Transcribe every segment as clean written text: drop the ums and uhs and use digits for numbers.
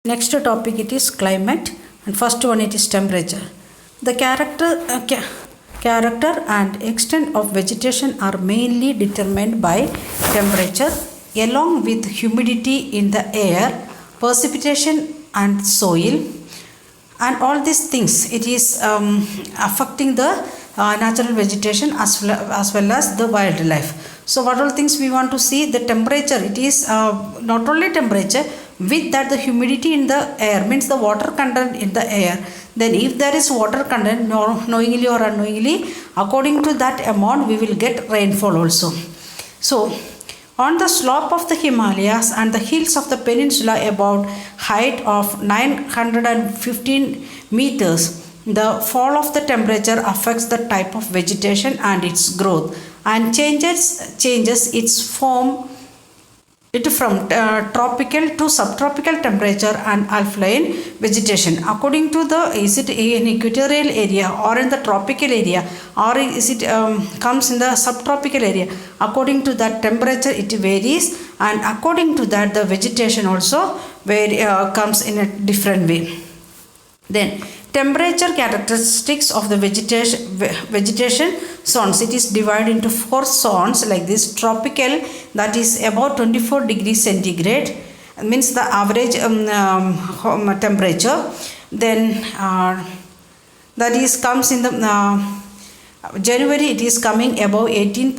Next topic it is climate, and first one it is temperature. The character and extent of vegetation are mainly determined by temperature along with humidity in the air, precipitation and soil, and all these things it is affecting the natural vegetation as well as the wildlife. So what all things we want to see? The temperature, it is not only temperature, with that the humidity in the air means the water content in the air. Then if there is water content, knowingly or unknowingly, according to that amount we will get rainfall also. So on the slope of the Himalayas and the hills of the peninsula about height of 915 meters, the fall of the temperature affects the type of vegetation and its growth and changes its form from tropical to subtropical temperature and alpine vegetation. According to the, is it in equatorial area or in the tropical area, or is it comes in the subtropical area, according to that temperature it varies, and according to that the vegetation also comes in a different way. Then temperature characteristics of the vegetation zones. It is divided into 4 zones like this. Tropical, that is about 24 degrees centigrade, means the average temperature. Then that is comes in the January, it is coming above 18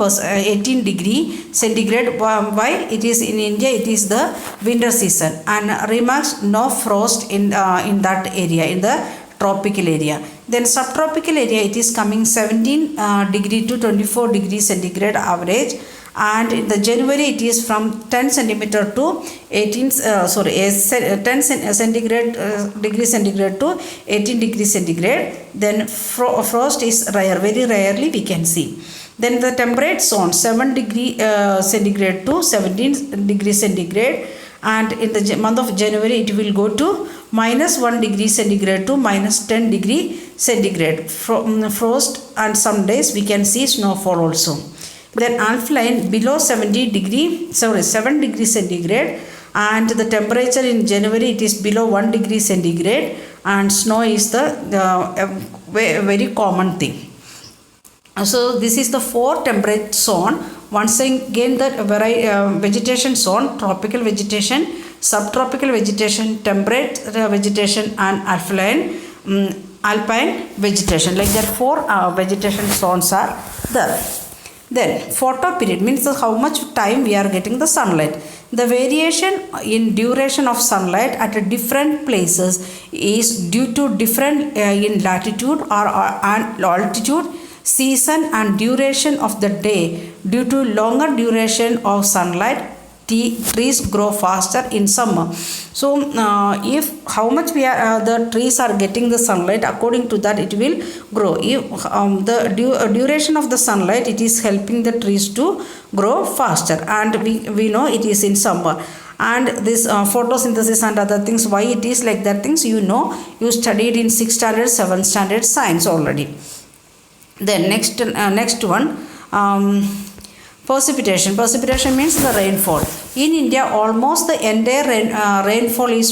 degree centigrade. Why? It is in India, it is the winter season, and remarks no frost in that area, in the tropical area. Then subtropical area, it is coming 17 degree to 24 degree centigrade average, and in the January it is from 10 centimeter to 10 centigrade degree centigrade to 18 degree centigrade. Then frost is rare, very rarely we can see. Then the temperate zone 7 degree centigrade to 17 degree centigrade, and in the month of January it will go to -1 degree centigrade to -10 degree centigrade. Frost, and some days we can see snowfall also. Then alpine below 7 degree centigrade, and the temperature in January it is below 1 degree centigrade, and snow is the very common thing. So this is the 4 temperate zone. Once again, the vegetation zone: tropical vegetation, subtropical vegetation, temperate vegetation, and alpine vegetation. Like that 4 vegetation zones are there. Then photo period means how much time we are getting the sunlight. The variation in duration of sunlight at different places is due to different in latitude or altitude, season, and duration of the day. Due to longer duration of sunlight, trees grow faster in summer. So if how much we are the trees are getting the sunlight, according to that it will grow. If the duration of the sunlight, it is helping the trees to grow faster, and we know it is in summer. And this photosynthesis and other things, why it is like that things, you studied in 6th standard 7th standard science already. Then next one, precipitation. Precipitation means the rainfall. In India, almost the entire rainfall is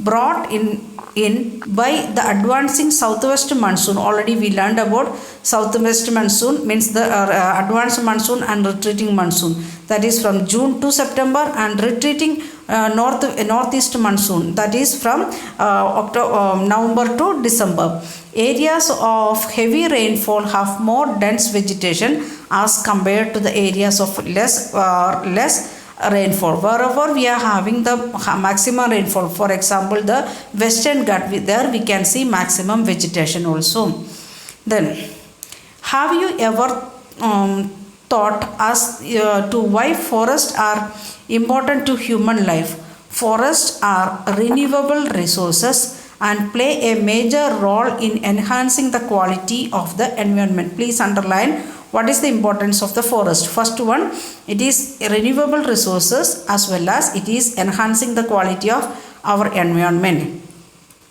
brought in by the advancing southwest monsoon. Already we learned about southwest monsoon, means the advanced monsoon and retreating monsoon. That is from June to September, and retreating northeast monsoon, that is from November to December. Areas of heavy rainfall have more dense vegetation as compared to the areas of less rainfall. Wherever we are having the maximum rainfall, for example the Western Ghats, there we can see maximum vegetation also. Then have you ever thought as to why forests are important to human life? Forests are renewable resources and play a major role in enhancing the quality of the environment. Please underline what is the importance of the forest. First one, it is renewable resources as well as it is enhancing the quality of our environment.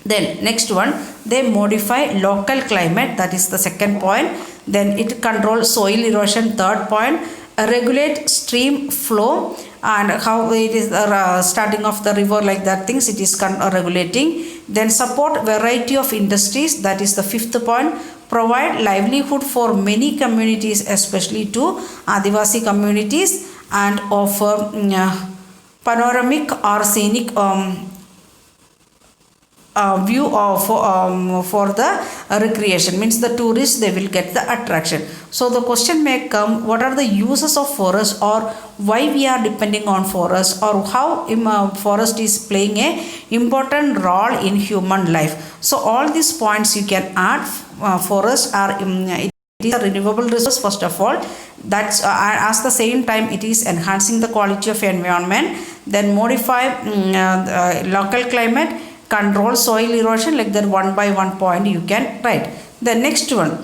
Then next one, they modify local climate, that is the second point. Then it controls soil erosion, third point. Regulate stream flow, and how it is starting of the river, like that things it is regulating. Then support variety of industries, that is the fifth point. Provide livelihood for many communities, especially to Adivasi communities, and offer panoramic or scenic view of for the recreation, means the tourists they will get the attraction. So the question may come, what are the uses of forest, or why we are depending on forest, or how forest is playing a important role in human life. So all these points you can add. Forests are it is a renewable resource, first of all. That's at the same time it is enhancing the quality of environment. Then modify local climate, control soil erosion, like that. One by one point you can write. The next point,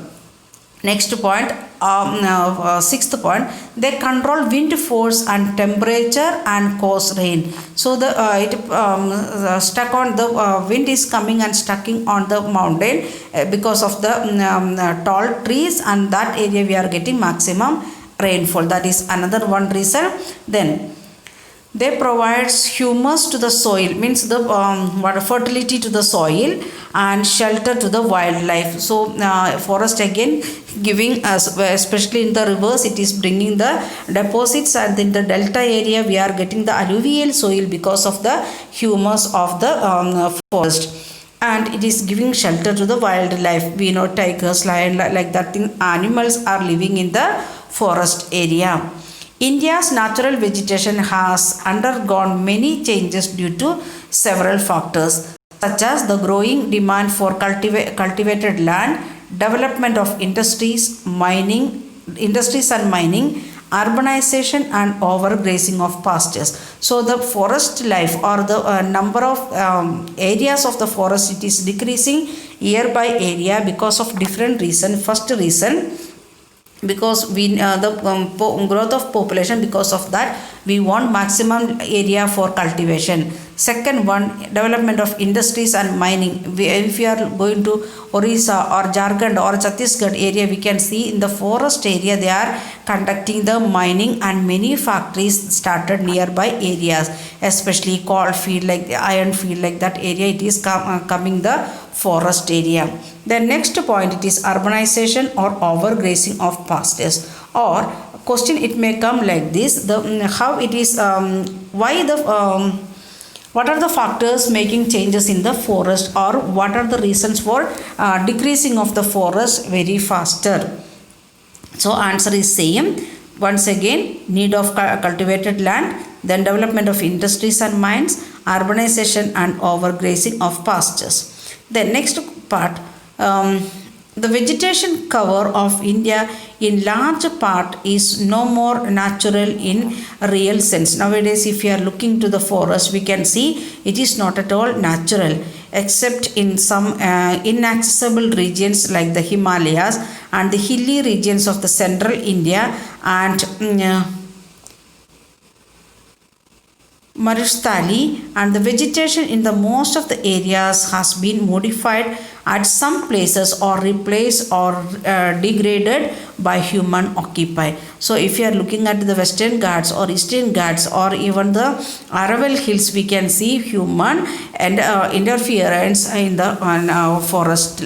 sixth point, they control wind force and temperature and cause rain. So the stuck on the wind is coming and stucking on the mountain because of the tall trees, and that area we are getting maximum rainfall. That is another one reason. Then they provides humus to the soil, means the fertility to the soil, and shelter to the wildlife. So forest again giving us, especially in the rivers, it is bringing the deposits, and in the delta area we are getting the alluvial soil because of the humus of the forest, and it is giving shelter to the wildlife. We know tigers, lion, like that thing, animals are living in the forest area. India's natural vegetation has undergone many changes due to several factors, such as the growing demand for cultivated land, development of industries and mining, urbanization, and overgrazing of pastures. So the forest life, or the number of areas of the forest, it is decreasing year by area because of different reasons. First reason, because we the growth of population, because of that we want maximum area for cultivation. Second one, development of industries and mining. If you are going to Orissa or Jharkhand or Chhattisgarh area, we can see in the forest area they are conducting the mining, and many factories started nearby areas, especially coal field, like the iron field, like that area it is coming the forest area. The next point, it is urbanization or overgrazing of pastures. Or question it may come like this, the how it is why the what are the factors making changes in the forest, or what are the reasons for decreasing of the forest very faster? So answer is same. Once again, need of cultivated land, then development of industries and mines, urbanization, and overgrazing of pastures. The next part, the vegetation cover of India in large part is no more natural in real sense. Nowadays, if you are looking to the forest, we can see it is not at all natural, except in some inaccessible regions like the Himalayas and the hilly regions of the central India and Marustali, and the vegetation in the most of the areas has been modified at some places, or replaced or degraded by human occupy. So if you are looking at the Western Ghats or Eastern Ghats or even the Araval Hills, we can see human and interference in the forest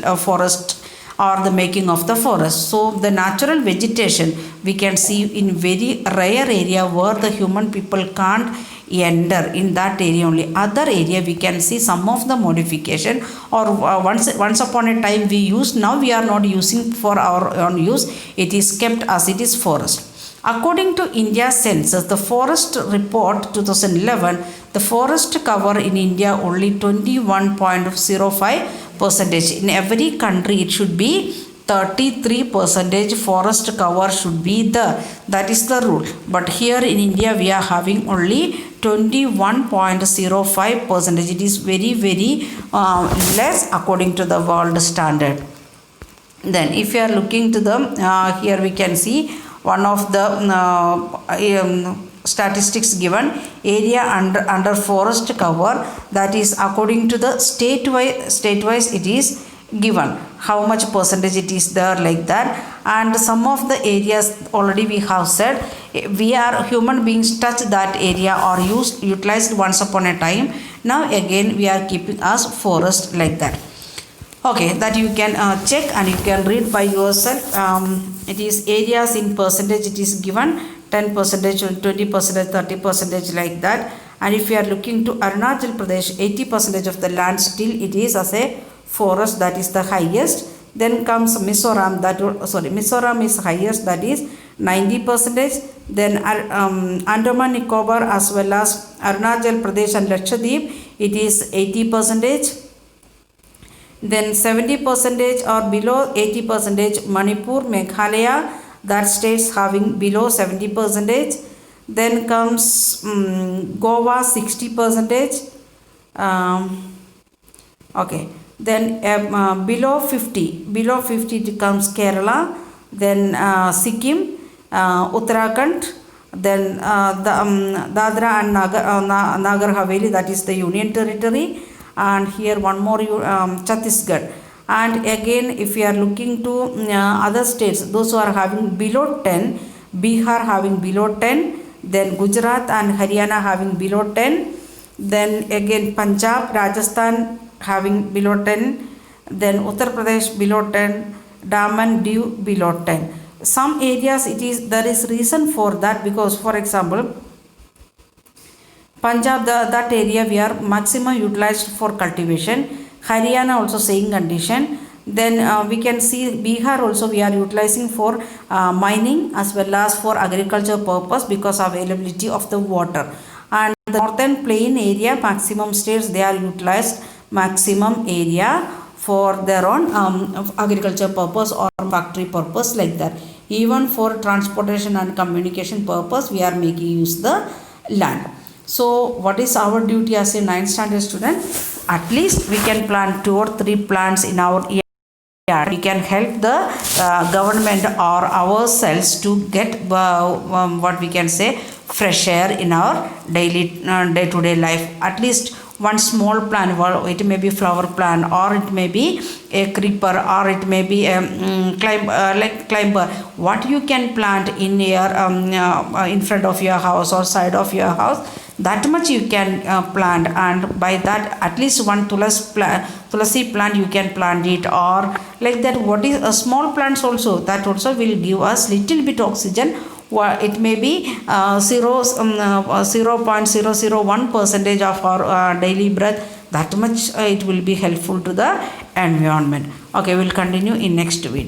or the making of the forest. So the natural vegetation we can see in very rare area where the human people can't enter, in that area only. Other area we can see some of the modification, or once upon a time we used, now we are not using for our own use, it is kept as it is forest. According to India census, the forest report 2011, the forest cover in India only 21.05%. In every country it should be 33% forest cover should be there. That is the rule. But here in India we are having only 21.05%. It is very less according to the world standard. Then if you are looking to the here we can see one of the statistics given, area under forest cover, that is according to the state wise it is given how much percentage it is there, like that. and some of the areas already we have said we are human beings touch that area or utilized once upon a time. Now again we are keeping as forest like that. Okay, that you can check and you can read by yourself. It is areas in percentage, it is given 10%, 20%, 30% like that. And if you are looking to Arunachal Pradesh, 80% of the land still it is as a forest, that is the highest. Then comes Mizoram, Mizoram is highest, that is 90%. Then Andaman Nicobar as well as Arunachal Pradesh and Lakshadweep, it is 80%. Then 70% or below 80%, Manipur, Meghalaya, that states having below 70%. Then comes Goa 60%. Okay, then below 50 it comes Kerala, then Sikkim, Uttarakhand, then Dadra and Nagar Haveli, that is the Union Territory, and here one more Chhattisgarh. And again if you are looking to other states, those who are having below 10, Bihar having below 10, then Gujarat and Haryana having below 10, then again Punjab, Rajasthan having below 10, then Uttar Pradesh below 10, Daman, Diu below 10. Some areas there is reason for that, because for example Punjab, that area we are maximum utilized for cultivation. Haryana also same condition. Then we can see Bihar also we are utilizing for mining as well as for agriculture purpose because of availability of the water. And the northern plain area, maximum states they are utilized maximum area for their own agriculture purpose or factory purpose like that. Even for transportation and communication purpose we are making use the land. So what is our duty as a 9th standard student? At least we can plant 2 or 3 plants in our yard. We can help the government or ourselves to get what we can say fresh air in our daily day-to-day life. At least one small plant, it may be flower plant or it may be a creeper or it may be a climber. What you can plant in your in front of your house or side of your house, that much you can plant, and by that at least one tulasi plant you can plant it, or like that. What is a small plants also, that also will give us little bit oxygen. It may be 0.001% of our daily breath. That much it will be helpful to the environment. Okay, we'll continue in next video.